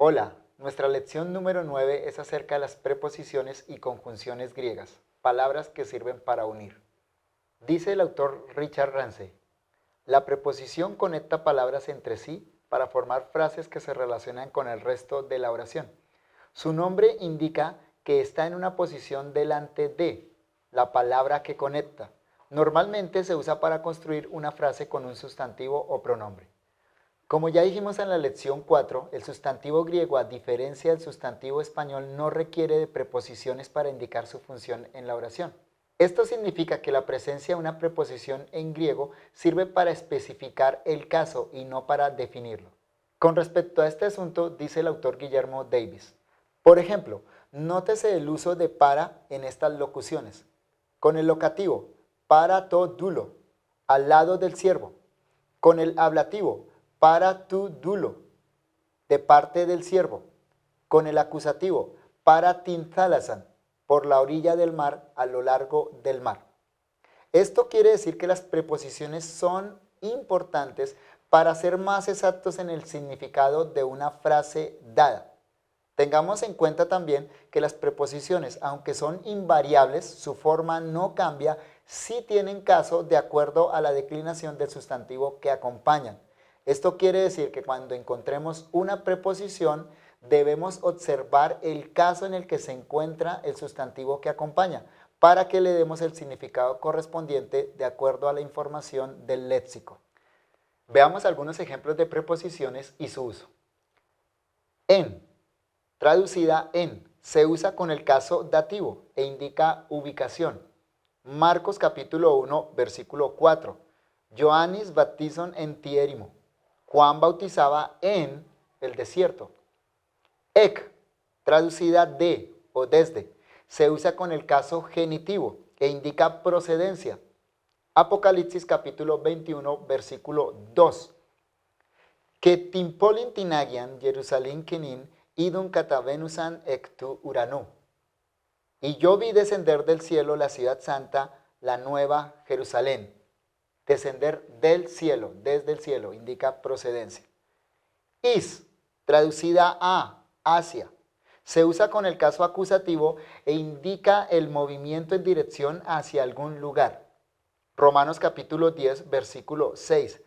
Hola, nuestra lección número 9 es acerca de las preposiciones y conjunciones griegas, palabras que sirven para unir. Dice el autor Richard Ramsey, la preposición conecta palabras entre sí para formar frases que se relacionan con el resto de la oración. Su nombre indica que está en una posición delante de la palabra que conecta. Normalmente se usa para construir una frase con un sustantivo o pronombre. Como ya dijimos en la lección 4, el sustantivo griego, a diferencia del sustantivo español, no requiere de preposiciones para indicar su función en la oración. Esto significa que la presencia de una preposición en griego sirve para especificar el caso y no para definirlo. Con respecto a este asunto, dice el autor Guillermo Davis. Por ejemplo, nótese el uso de para en estas locuciones. Con el locativo, para to dulo, al lado del siervo. Con el ablativo, para tu dulo, de parte del siervo. Con el acusativo, para tinthalasan, por la orilla del mar, a lo largo del mar. Esto quiere decir que las preposiciones son importantes para ser más exactos en el significado de una frase dada. Tengamos en cuenta también que las preposiciones, aunque son invariables, su forma no cambia si tienen caso de acuerdo a la declinación del sustantivo que acompañan. Esto quiere decir que cuando encontremos una preposición, debemos observar el caso en el que se encuentra el sustantivo que acompaña, para que le demos el significado correspondiente de acuerdo a la información del léxico. Veamos algunos ejemplos de preposiciones y su uso. En, traducida en, se usa con el caso dativo e indica ubicación. Marcos capítulo 1, versículo 4. Johannes baptizon en Tierimo. Juan bautizaba en el desierto. Ec, traducida de o desde, se usa con el caso genitivo e indica procedencia. Apocalipsis capítulo 21, versículo 2. Que timpolin tinagian Jerusalén kenin idun katavenusan ectu uranu. Y yo vi descender del cielo la ciudad santa, la nueva Jerusalén. Descender del cielo, desde el cielo, indica procedencia. Is, traducida a, hacia, se usa con el caso acusativo e indica el movimiento en dirección hacia algún lugar. Romanos capítulo 10, versículo 6.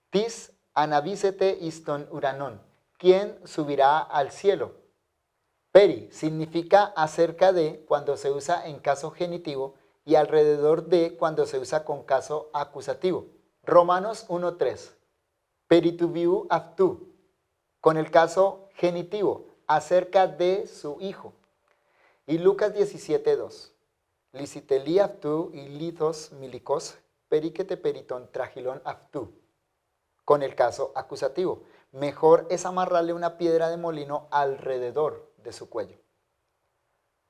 Tis anabícete iston uranon. ¿Quién subirá al cielo? Peri significa acerca de cuando se usa en caso genitivo y alrededor de cuando se usa con caso acusativo. Romanos 1.3. Perituviu aftu, con el caso genitivo, acerca de su hijo. Y Lucas 17.2. Liciteli aftu y lithos milicos periquete periton tragilón aftu, con el caso acusativo. Mejor es amarrarle una piedra de molino alrededor de su cuello.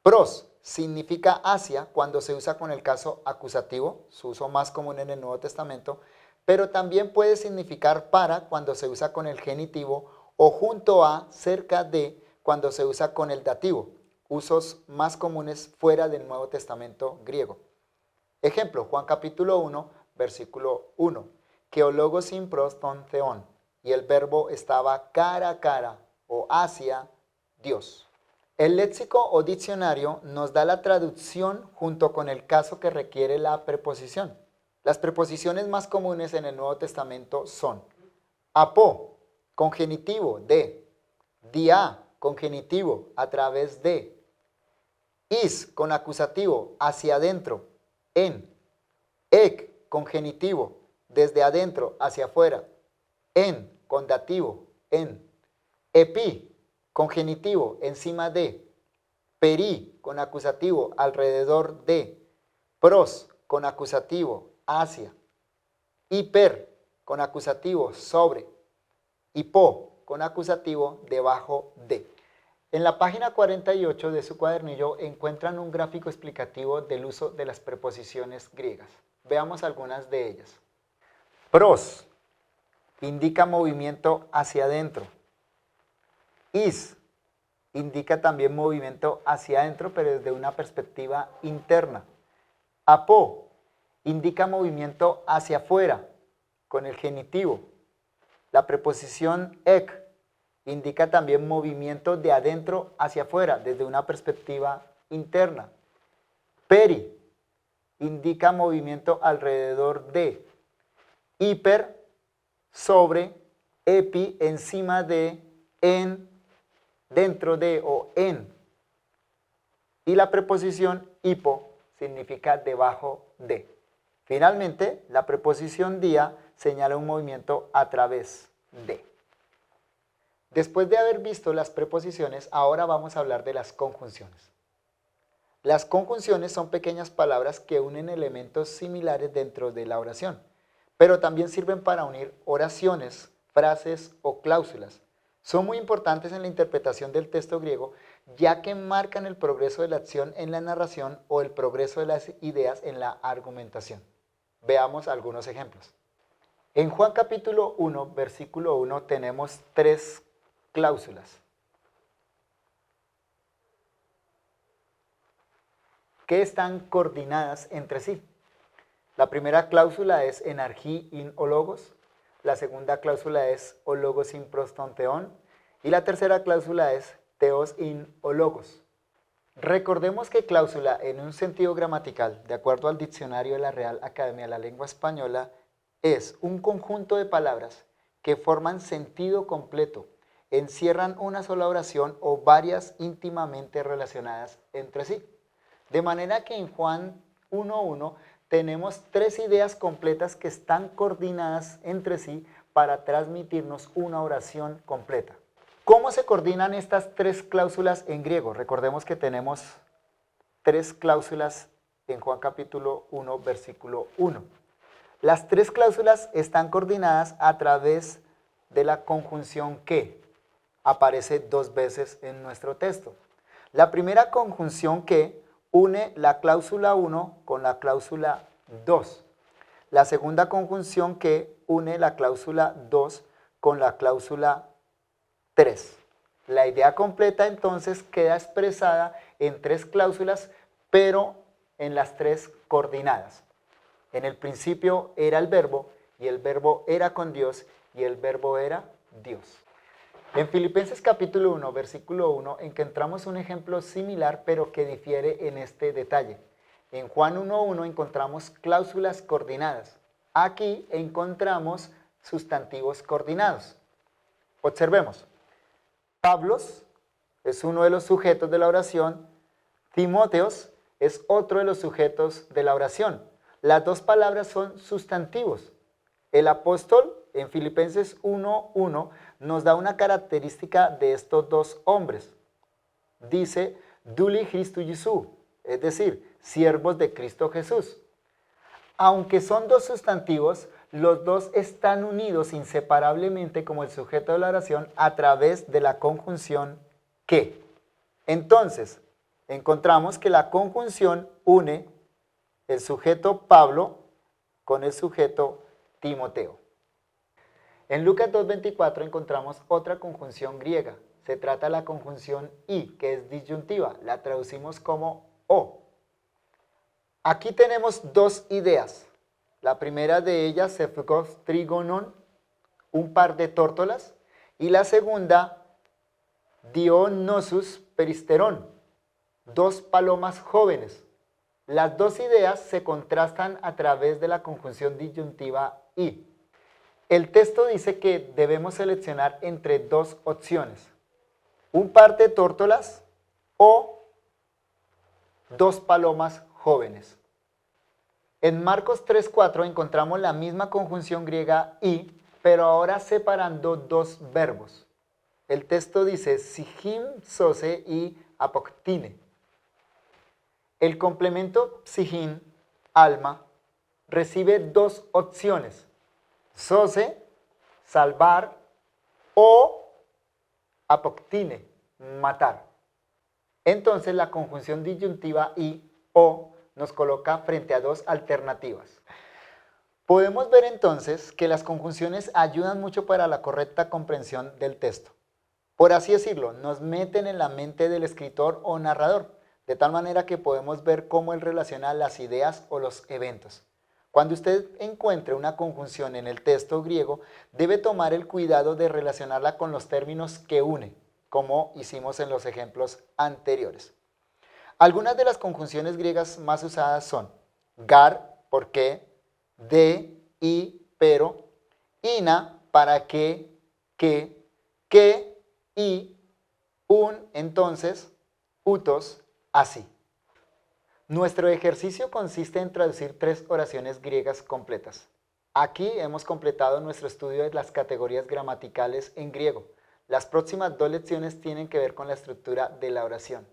Pros significa hacia cuando se usa con el caso acusativo, su uso más común en el Nuevo Testamento, pero también puede significar para cuando se usa con el genitivo o junto a, cerca de, cuando se usa con el dativo, usos más comunes fuera del Nuevo Testamento griego. Ejemplo, Juan capítulo 1, versículo 1, que o logos sin pros ton theon, y el verbo estaba cara a cara o hacia Dios. El léxico o diccionario nos da la traducción junto con el caso que requiere la preposición. Las preposiciones más comunes en el Nuevo Testamento son apo, con genitivo de, dia, con genitivo a través de, is, con acusativo hacia adentro, en, ec, con genitivo desde adentro hacia afuera, en, con dativo, en, epi, con genitivo encima de, peri, con acusativo alrededor de, pros, con acusativo hacia, hiper, con acusativo sobre, hipo, con acusativo debajo de. En la página 48 de su cuadernillo encuentran un gráfico explicativo del uso de las preposiciones griegas. Veamos algunas de ellas. Pros, indica movimiento hacia adentro. Is, indica también movimiento hacia adentro, pero desde una perspectiva interna. Apo, indica movimiento hacia afuera, con el genitivo. La preposición ec indica también movimiento de adentro hacia afuera, desde una perspectiva interna. Peri indica movimiento alrededor de. Hiper, sobre. Epi, encima de. En, dentro de o en. Y la preposición hipo significa debajo de. Finalmente, la preposición día señala un movimiento a través de. Después de haber visto las preposiciones, ahora vamos a hablar de las conjunciones. Las conjunciones son pequeñas palabras que unen elementos similares dentro de la oración, pero también sirven para unir oraciones, frases o cláusulas. Son muy importantes en la interpretación del texto griego, ya que marcan el progreso de la acción en la narración o el progreso de las ideas en la argumentación. Veamos algunos ejemplos. En Juan capítulo 1, versículo 1, tenemos 3 cláusulas que están coordinadas entre sí. La primera cláusula es enargí in o logos, la segunda cláusula es o logos in prostonteon y la tercera cláusula es theos in o logos. Recordemos que cláusula en un sentido gramatical, de acuerdo al diccionario de la Real Academia de la Lengua Española, es un conjunto de palabras que forman sentido completo, encierran una sola oración o varias íntimamente relacionadas entre sí. De manera que en Juan 1.1 tenemos 3 ideas completas que están coordinadas entre sí para transmitirnos una oración completa. ¿Cómo se coordinan estas 3 cláusulas en griego? Recordemos que tenemos 3 cláusulas en Juan capítulo 1, versículo 1. Las 3 cláusulas están coordinadas a través de la conjunción que aparece 2 veces en nuestro texto. La primera conjunción que une la cláusula 1 con la cláusula 2. La segunda conjunción que une la cláusula 2 con la cláusula 3. La idea completa entonces queda expresada en 3 cláusulas, pero en las 3 coordinadas. En el principio era el verbo, y el verbo era con Dios, y el verbo era Dios. En Filipenses capítulo 1, versículo 1, encontramos un ejemplo similar, pero que difiere en este detalle. En Juan 1.1 encontramos cláusulas coordinadas. Aquí encontramos sustantivos coordinados. Observemos. Pablos es uno de los sujetos de la oración. Timóteos es otro de los sujetos de la oración. Las 2 palabras son sustantivos. El apóstol en Filipenses 1.1 nos da una característica de estos 2 hombres. Dice, Duli Christu Jesu, es decir, siervos de Cristo Jesús. Aunque son 2 sustantivos, los 2 están unidos inseparablemente como el sujeto de la oración a través de la conjunción que. Entonces, encontramos que la conjunción une el sujeto Pablo con el sujeto Timoteo. En Lucas 2.24 encontramos otra conjunción griega. Se trata de la conjunción y, que es disyuntiva. La traducimos como o. Aquí tenemos 2 ideas. La primera de ellas, sefkos trigonon, un par de tórtolas. Y la segunda, dionosus peristerón, 2 palomas jóvenes. Las 2 ideas se contrastan a través de la conjunción disyuntiva y. El texto dice que debemos seleccionar entre 2 opciones. Un par de tórtolas o 2 palomas jóvenes. En Marcos 3.4 encontramos la misma conjunción griega y, pero ahora separando 2 verbos. El texto dice psichim sose y apoktine. El complemento psichim, alma, recibe 2 opciones. Sose, salvar, o apoktine, matar. Entonces la conjunción disyuntiva y o nos coloca frente a 2 alternativas. Podemos ver entonces que las conjunciones ayudan mucho para la correcta comprensión del texto. Por así decirlo, nos meten en la mente del escritor o narrador, de tal manera que podemos ver cómo él relaciona las ideas o los eventos. Cuando usted encuentre una conjunción en el texto griego, debe tomar el cuidado de relacionarla con los términos que une, como hicimos en los ejemplos anteriores. Algunas de las conjunciones griegas más usadas son gar, por qué, de, y, pero, ina, para qué, que, y, un, entonces, utos, así. Nuestro ejercicio consiste en traducir 3 oraciones griegas completas. Aquí hemos completado nuestro estudio de las categorías gramaticales en griego. Las próximas 2 lecciones tienen que ver con la estructura de la oración.